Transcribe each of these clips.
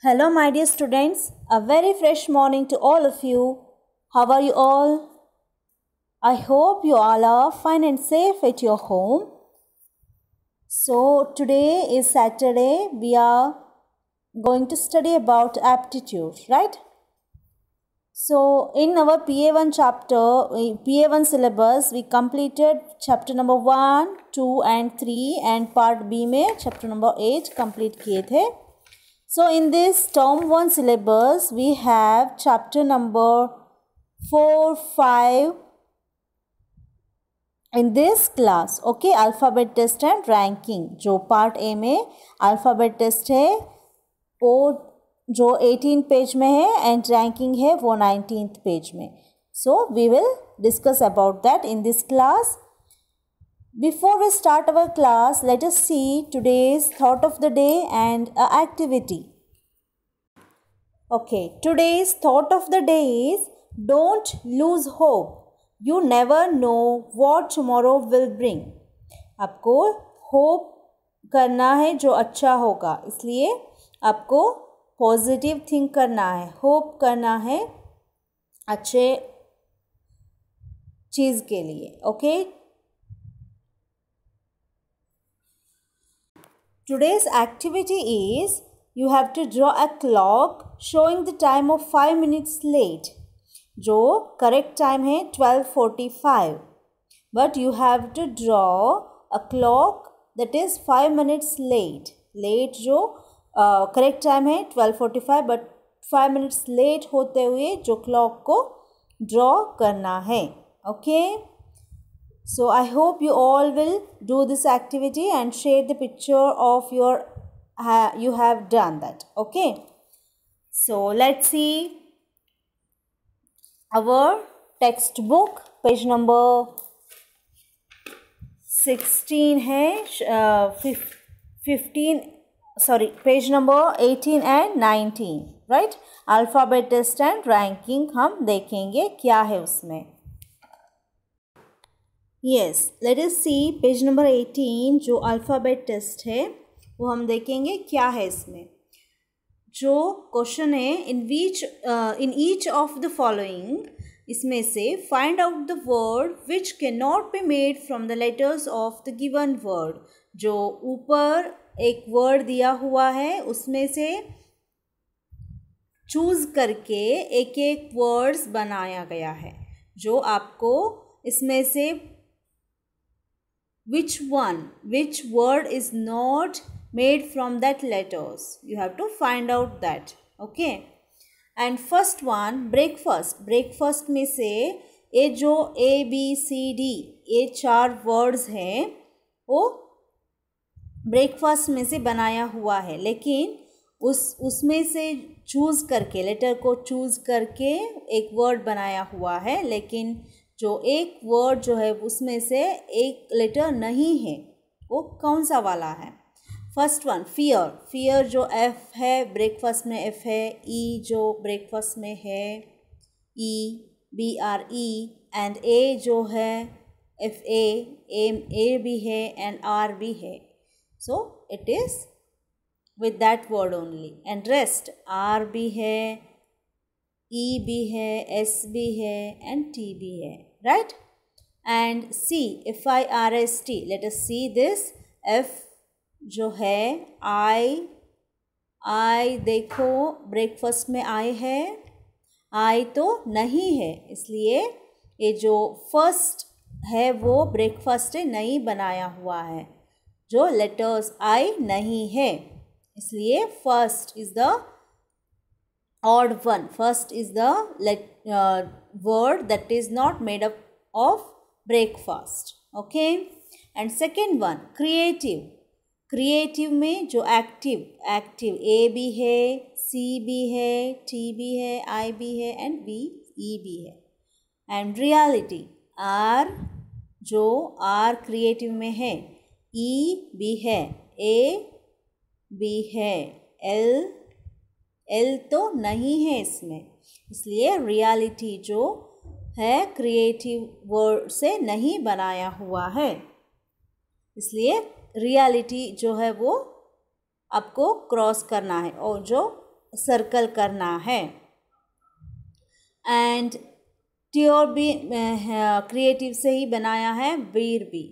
Hello, my dear students. A very fresh morning to all of you. How are you all? I hope you all are fine and safe at your home. So, today is Saturday. We are going to study about aptitude, right? So, in our PA1 chapter, PA1 syllabus, we completed chapter number 1, 2 and 3 and part B में chapter number 8 complete किए थे. So, in this term 1 syllabus, we have chapter number 4, 5 in this class. Okay, alphabet test and ranking. जो part A में alphabet test है वो जो 18 page में है and ranking है वो 19th पेज में. So, we will discuss about that in this class. Before we start our class, let us see today's thought of the day and activity. Okay, today's thought of the day is don't lose hope. You never know what tomorrow will bring. आपको hope करना है जो अच्छा होगा, इसलिए आपको positive think करना है, होप करना है अच्छे चीज़ के लिए. Okay, today's activity is you have to draw a clock showing the time of 5 minutes late. जो correct time है 12:45, but you have to draw a clock that is 5 minutes late. Late जो correct time है 12:45, but 5 minutes late होते हुए जो clock को draw करना है. Okay. So, I hope you all will do this activity and share the picture of your, you have done that. Okay. So, let's see our textbook. Page number 16 है, 15, sorry, page number 18 and 19, right? Alphabet test and ranking हम देखेंगे क्या है उसमें. Yes, let us see page number 18 जो alphabet test है वो हम देखेंगे क्या है इसमें. जो क्वेश्चन है in each of the following, इसमें से find out the word which can not be made from the letters of the given word. जो ऊपर एक वर्ड दिया हुआ है उसमें से चूज़ करके एक एक वर्ड्स बनाया गया है. जो आपको इसमें से which word is not made from that letters, you have to find out that. Okay, and first one breakfast में से ये जो ABCD ये 4 वर्ड्स हैं वो ब्रेकफास्ट में से बनाया हुआ है, लेकिन उसमें से चूज़ करके लेटर को चूज़ करके एक वर्ड बनाया हुआ है, लेकिन जो एक वर्ड जो है उसमें से एक लेटर नहीं है, वो कौन सा वाला है. फर्स्ट वन फियर जो एफ है ब्रेकफास्ट में एफ है, ई जो ब्रेकफास्ट में है ई BRE, एंड ए जो है FA ए भी है एंड आर भी है. So it is with that word only. And rest R भी है, ई भी है, एस भी है एंड टी भी है, right? And C, FIRST, let us see this. F जो है I देखो ब्रेकफास्ट में I है, I तो नहीं है, इसलिए ये जो फर्स्ट है वो ब्रेकफास्ट नहीं बनाया हुआ है. जो लेटर्स I नहीं है, इसलिए first is the odd one. First is the word that is not made up of breakfast. Okay, and second one creative में जो active A भी है, C भी है, T भी है, I भी है एंड E भी है. and reality R जो R creative में है, E भी है, A भी है, L तो नहीं है इसमें, इसलिए रियलिटी जो है क्रिएटिव वर्ड से नहीं बनाया हुआ है, इसलिए रियलिटी जो है वो आपको क्रॉस करना है. और जो सर्कल करना है। एंड ट्योर भी क्रिएटिव से ही बनाया है, वीर भी।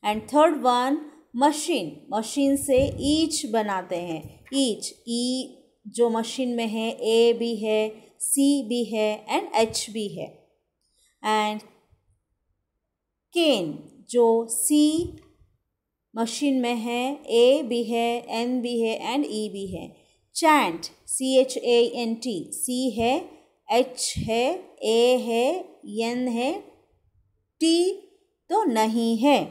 And third one machine, machine से ईच बनाते हैं, ईच, ई जो मशीन में है, ए भी है, सी भी है एंड एच भी है। एंड केन जो सी मशीन में है, ए भी है, एन भी है एंड ई भी है। चैंट, CHANT, सी है, एच है, ए है, एन है, टी तो नहीं है,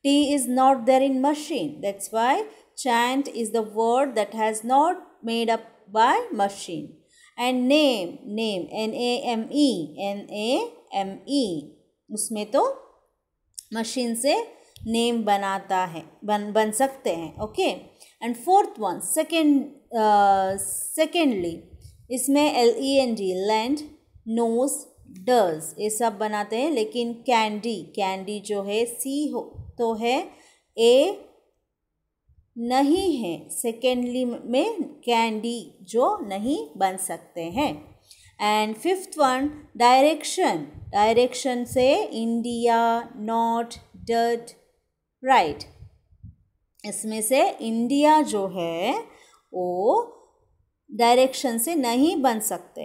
T is not there in machine, that's why chant is the word that has not made up by machine. And name, name, NAME, NAME, उसमें तो मशीन से नेम बनाता है, बन सकते हैं। Okay. And fourth one secondly, इसमें LEND, land, knows, does, ये सब बनाते हैं। लेकिन कैंडी, कैंडी जो है सी हो तो है, ए नहीं है, सेकेंडली में कैंडी जो नहीं बन सकते हैं। And fifth one direction, direction से इंडिया, नॉट, डट, राइट, इसमें से इंडिया जो है वो डायरेक्शन से नहीं बन सकते,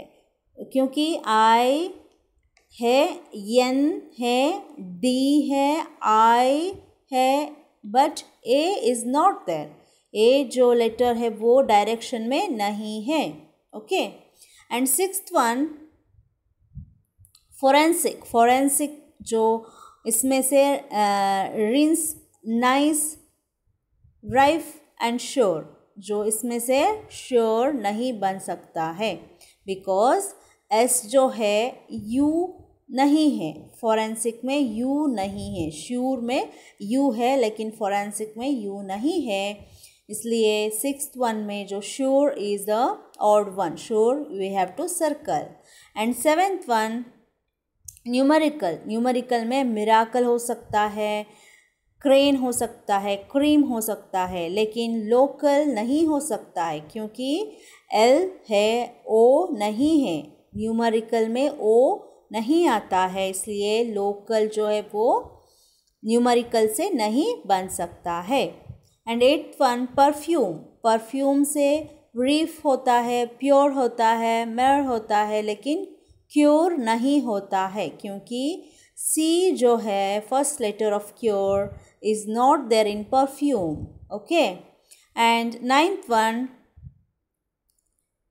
क्योंकि आई है, एन है, डी है, आई है, but A is not there, A जो लेटर है वो डायरेक्शन में नहीं है। Okay. And sixth one forensic, forensic जो इसमें से rinse, nice, rife and sure, जो इसमें से श्योर नहीं बन सकता है, बिकॉज एस जो है यू नहीं है, फोरेंसिक में यू नहीं है, श्योर में यू है लेकिन फोरेंसिक में यू नहीं है, इसलिए सिक्स्थ वन में जो sure is the odd one, sure we have to circle. And seventh one numerical, numerical में मिराकल हो सकता है, क्रेन हो सकता है, क्रीम हो सकता है, लेकिन लोकल नहीं हो सकता है, क्योंकि एल है, ओ नहीं है, न्यूमेरिकल में ओ नहीं आता है, इसलिए लोकल जो है वो न्यूमेरिकल से नहीं बन सकता है। And eighth one perfume, perfume से ब्रीफ होता है, प्योर होता है, मेयर होता है, लेकिन क्योर नहीं होता है, क्योंकि सी जो है first letter of cure is not there in perfume. Okay. And ninth one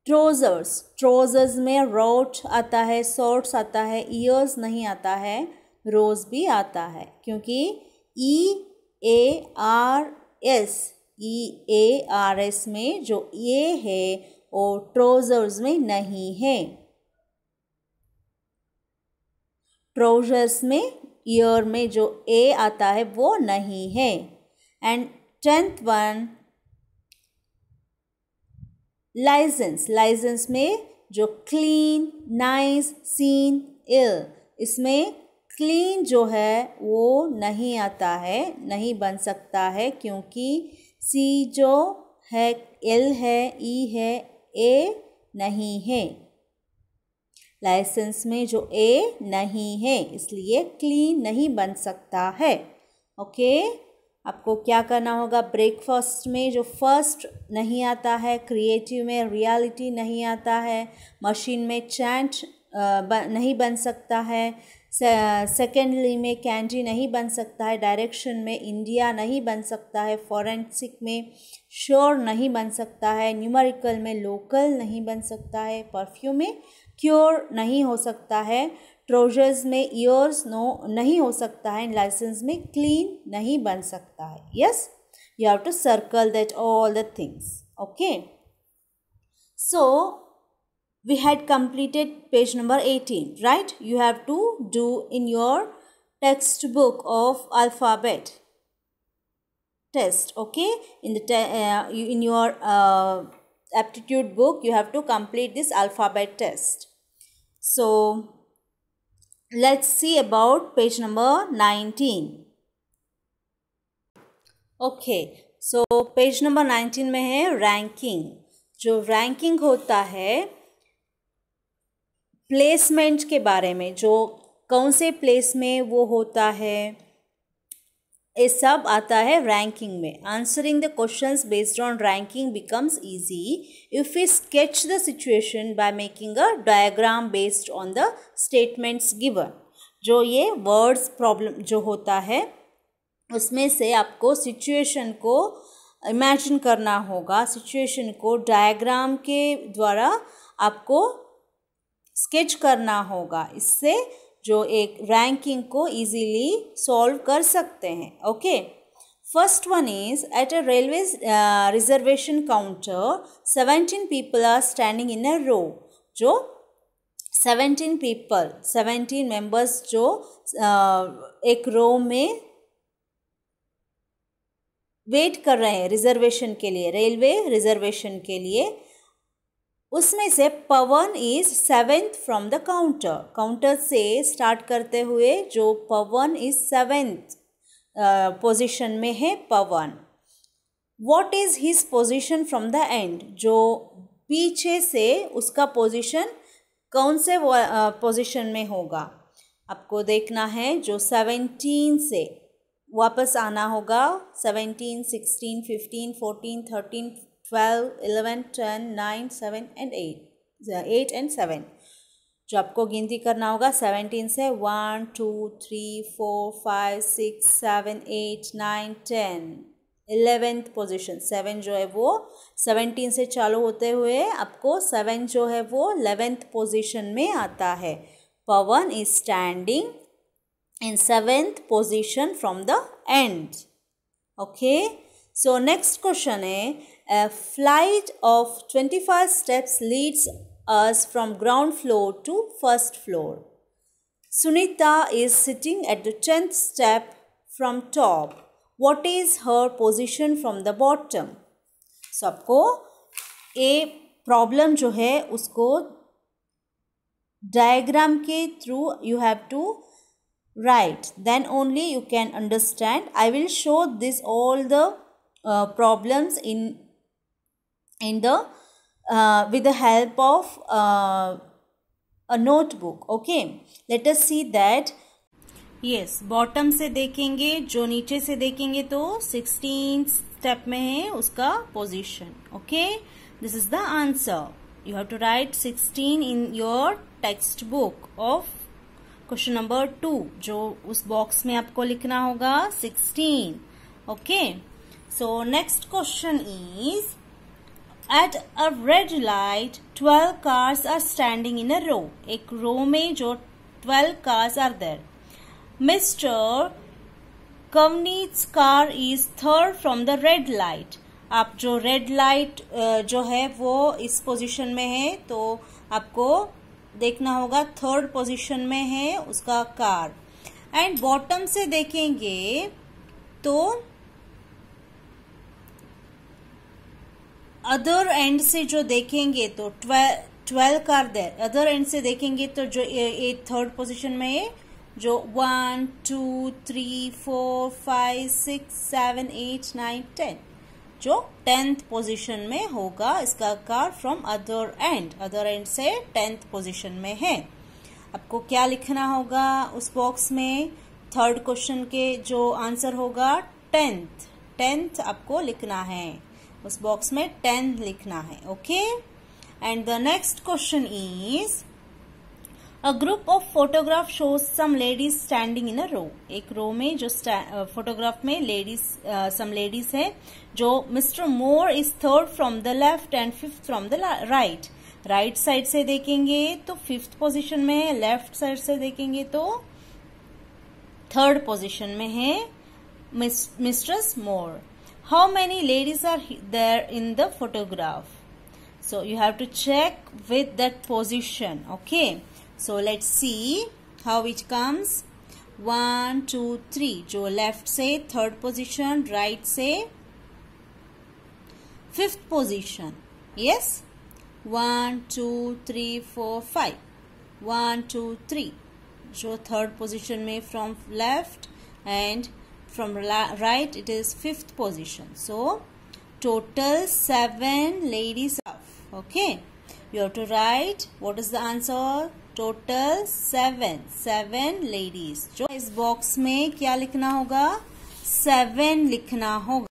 trousers, trousers में रोट आता है, शॉर्ट्स आता है, ईयर्स नहीं आता है, रोज भी आता है, क्योंकि EARS में जो ए है वो ट्रोजर्स में नहीं है, ट्रोजर्स में ईयर में जो ए आता है वो नहीं है। And tenth one licence, licence में जो क्लीन, नाइस, सीन, इल, इसमें क्लीन जो है वो नहीं आता है, नहीं बन सकता है, क्योंकि सी जो है एल है, ई है, ए नहीं है, लाइसेंस में जो ए नहीं है, इसलिए क्लीन नहीं बन सकता है। ओके। आपको क्या करना होगा, ब्रेकफास्ट में जो फर्स्ट नहीं आता है, क्रिएटिव में रियलिटी नहीं आता है, मशीन में चैंट नहीं बन सकता है, सेकेंडली में कैंडी नहीं बन सकता है, डायरेक्शन में इंडिया नहीं बन सकता है, फोरेंसिक में श्योर नहीं बन सकता है, न्यूमेरिकल में लोकल नहीं बन सकता है, परफ्यूम में क्योर नहीं हो सकता है, ट्रोजर्स में ईयर्स नहीं हो सकता है, लाइसेंस में क्लीन नहीं बन सकता है। Yes, you have to circle that all the things. Okay. So we had completed page number 18, right? You have to do in your textbook of alphabet test, okay? In your aptitude book, you have to complete this alphabet test. So let's see about page number 19. Okay, so page number 19 में है ranking. जो ranking होता है placement के बारे में, जो कौन से प्लेस में वो होता है, ये सब आता है रैंकिंग में. Answering the questions based on ranking becomes easy if we sketch the situation by making a diagram based on the statements given. जो ये वर्ड्स प्रॉब्लम जो होता है उसमें से आपको सिचुएशन को इमेजिन करना होगा, सिचुएशन को डायग्राम के द्वारा आपको स्केच करना होगा. इससे जो एक रैंकिंग को इजीली सॉल्व कर सकते हैं. Okay, first one is at a railway reservation counter 17 people are standing in a row. जो 17 पीपल 17 मेंबर्स जो एक रो में वेट कर रहे हैं रिजर्वेशन के लिए, रेलवे रिजर्वेशन के लिए. उसमें से Pawan is 7th from the counter. Counter से स्टार्ट करते हुए जो पवन इज 7th पोजीशन में है Pawan. What is his position from the end. जो पीछे से उसका पोजीशन कौन से पोजीशन में होगा आपको देखना है. जो 17 से वापस आना होगा. 17, 16, 15, 14, 13, 12, 11, 10, 9, 7 and 8 and 7. जो आपको गिनती करना होगा 17 से 1, 2, 3, 4, 5, 6, 7, 8, 9, 10. 11th पोजीशन 7 जो है वो 17 से चालू होते हुए आपको 7 जो है वो 11th पोजीशन में आता है. Pawan is standing in 7th position from the end. Okay, so next question है, a flight of 25 steps leads us from ground floor to first floor. Sunita is sitting at the 10th step from top. What is her position from the bottom? So आपको ये problem जो है उसको diagram के through you have to write, then only you can understand. I will show this all the problems in the with the help of a notebook. Okay, let us see that. Yes, bottom से देखेंगे, जो नीचे से देखेंगे तो 16 step में है उसका position. Okay, this is the answer. You have to write 16 in your textbook of question number 2. जो उस बॉक्स में आपको लिखना होगा 16. Okay, so next question is at a red light 12 cars are standing in a row. एक row में जो 12 cars are there. Mister Kavneet's car is 3rd from the red light. आप जो रेड लाइट जो है वो इस पोजीशन में है तो आपको देखना होगा 3rd पोजीशन में है उसका कार. एंड बॉटम से देखेंगे तो अदर एंड से जो देखेंगे तो 12 कार देयर. अदर एंड से देखेंगे तो जो ये 3rd पोजीशन में है जो 1, 2, 3, 4, 5, 6, 7, 8, 9, 10 जो 10th पोजीशन में होगा इसका car from other and. Other and से 10th पोजीशन में है. आपको क्या लिखना होगा उस बॉक्स में. 3rd क्वेश्चन के जो आंसर होगा 10th आपको लिखना है उस बॉक्स में. 10 लिखना है. Okay, and the next question is a group of photograph shows some ladies standing in a row. एक रो में जो फोटोग्राफ में लेडीज सम लेडीज है. जो mister more is 3rd from the left and 5th from the right. Right side से देखेंगे तो 5th position में है. लेफ्ट साइड से देखेंगे तो 3rd पोजीशन में है mistress More. How many ladies are there in the photograph. So you have to check with that position. Okay, so let's see how it comes. 1, 2, 3 जो left से 3rd position, right से 5th position. Yes, 1, 2, 3, 4, 5. 1, 2, 3 जो 3rd position में from left and from right it is 5th position. So total 7 ladies. Okay, you have to write what is the answer. Total 7 ladies. जो इस box में क्या लिखना होगा, 7 लिखना होगा.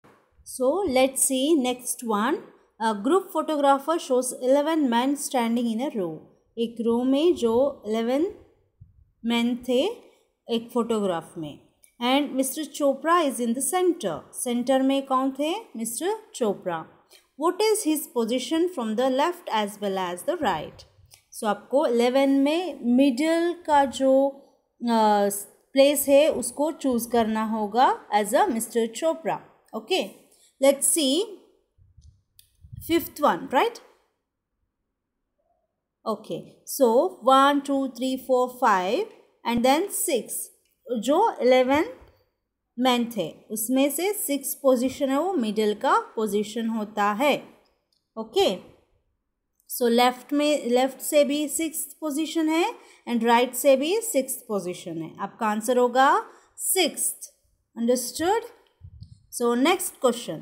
So let's see next one. A group photographer shows 11 men standing in a row. एक row में जो 11 men थे एक फोटोग्राफ में. And Mr. Chopra is in the center. Center में कौन थे, Mr. Chopra. What is his position from the left as well as the right? So आपको 11 में मिडल का जो प्लेस है उसको चूज करना होगा as a mister Chopra. Okay, let's see fifth one, right. Okay, so 1 2 3 4 5 and then 6. जो 11 man थे उसमें से 6 पोजीशन है वो मिडिल का पोजीशन होता है. ओके, सो लेफ्ट से भी 6th पोजीशन है एंड राइट से भी 6th पोजीशन है. आपका आंसर होगा 6th. Understood. So next question.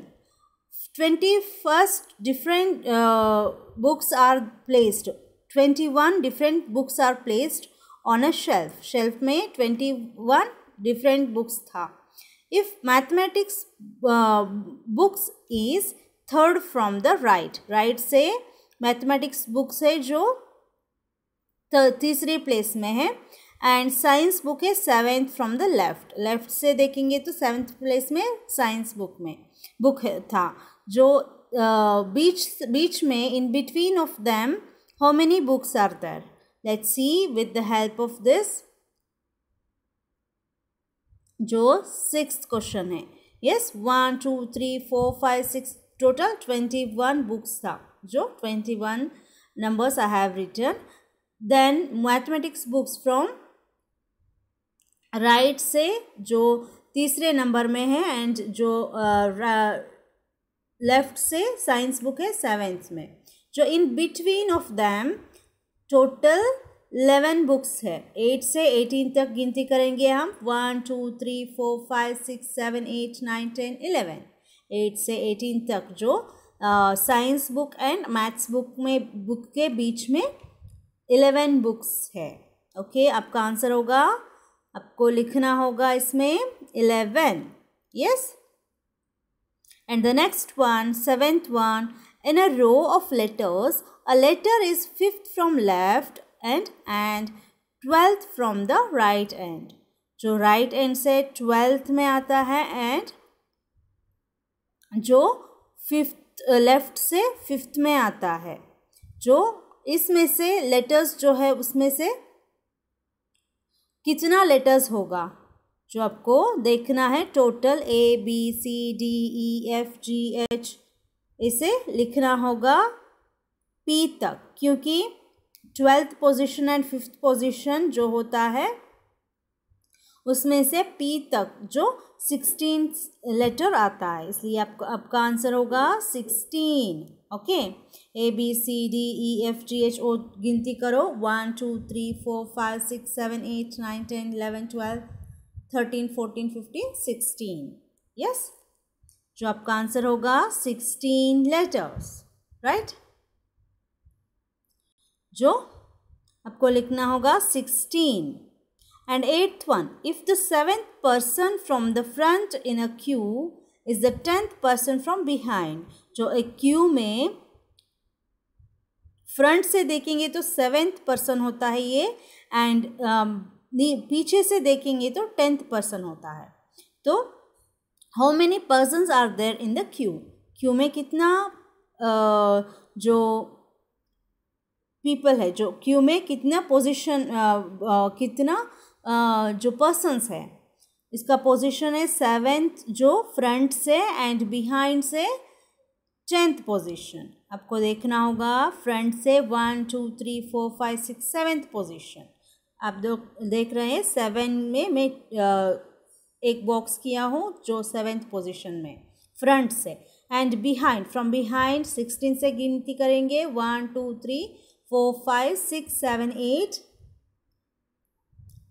21 different books are placed. 21 different books are placed on a shelf. Shelf में 21 डिफरेंट बुक्स था. If mathematics books is third from the right. Right से mathematics books है जो तीसरी place में है and science book है 7th from the left. Left से देखेंगे तो 7th प्लेस में साइंस बुक था. जो बीच में in between of them how many books are there. Let's see with the help of this. जो 6th क्वेश्चन है. यस, 1 2 3 4 5 6 टोटल 21 बुक्स था. जो 21 numbers I have written. Then mathematics books from right से जो तीसरे नंबर में है and जो लेफ्ट से साइंस बुक है 7th में. जो इन between of them total 11 books है. 8 से 18 तक गिनती करेंगे हम. 1 2 3 4 5 6 7 8 9 10 11. 8 से 18 तक जो science book and maths book के बीच में 11 बुक्स है. ओके, आपका आंसर होगा, आपको लिखना होगा इसमें 11. Yes. And the next one, 7th one. In a row of letters, a letter is 5th from left and 12th from the right end. जो right end से 12th में आता है एंड जो 5th लेफ्ट से 5th में आता है. जो इसमें से लेटर्स जो है उसमें से कितना लेटर्स होगा जो आपको देखना है. टोटल ABCDEFGH इसे लिखना होगा P तक, क्योंकि 12th position and 5th position जो होता है उसमें से P तक जो 16 लेटर आता है, इसलिए आपका आंसर होगा 16. ओके, ABCDEFGH ओ गिनती करो. 1 2 3 4 5 6 7 8 9 10 11 12 13 14 15 16. यस, जो आपका आंसर होगा 16 लेटर्स, राइट. जो आपको लिखना होगा 16. And 8th one. If the 7th person from the front in a Q is the 10th person from behind. जो एक क्यू में फ्रंट से देखेंगे तो 7th पर्सन होता है ये एंड पीछे से देखेंगे तो 10th पर्सन होता है. तो how many persons are there in the queue. Queue में कितना जो पीपल है, जो क्यू में कितना पोजीशन कितना जो पर्सन्स है, इसका पोजीशन है 7th जो फ्रंट से एंड बिहाइंड से 10th पोजीशन. आपको देखना होगा फ्रंट से 1 2 3 4 5 6 7th पोजीशन. आप देख रहे हैं 7 में मैं एक बॉक्स किया हूँ जो 7th पोजीशन में फ्रंट से. एंड बिहाइंड, फ्रॉम बिहाइंड 16 से गिनती करेंगे. 1 2 3 4 5 6 7 8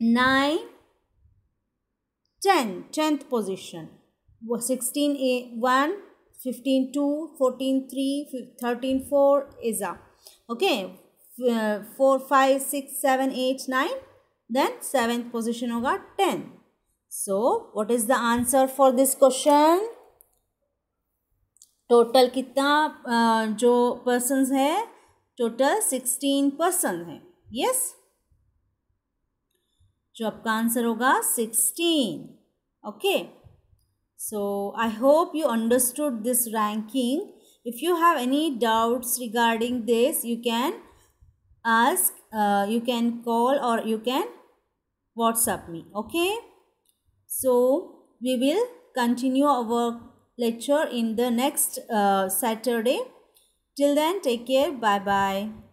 9 10 10th position. 16 1 15-2, 14-3, 13-4 ISA. Okay, 4, 5, 6, 7, 8, 9. Then 7th position होगा 10. So what is the answer for this question? Total कितना जो पर्सन्स है, टोटल 16 पर्सन है. यस, जो आपका आंसर होगा 16. Okay, so I hope you understood this ranking. If you have any doubts regarding this, you can ask, you can call, or you can WhatsApp me. Okay, so we will continue our lecture in the next Saturday. Till then, take care. Bye bye.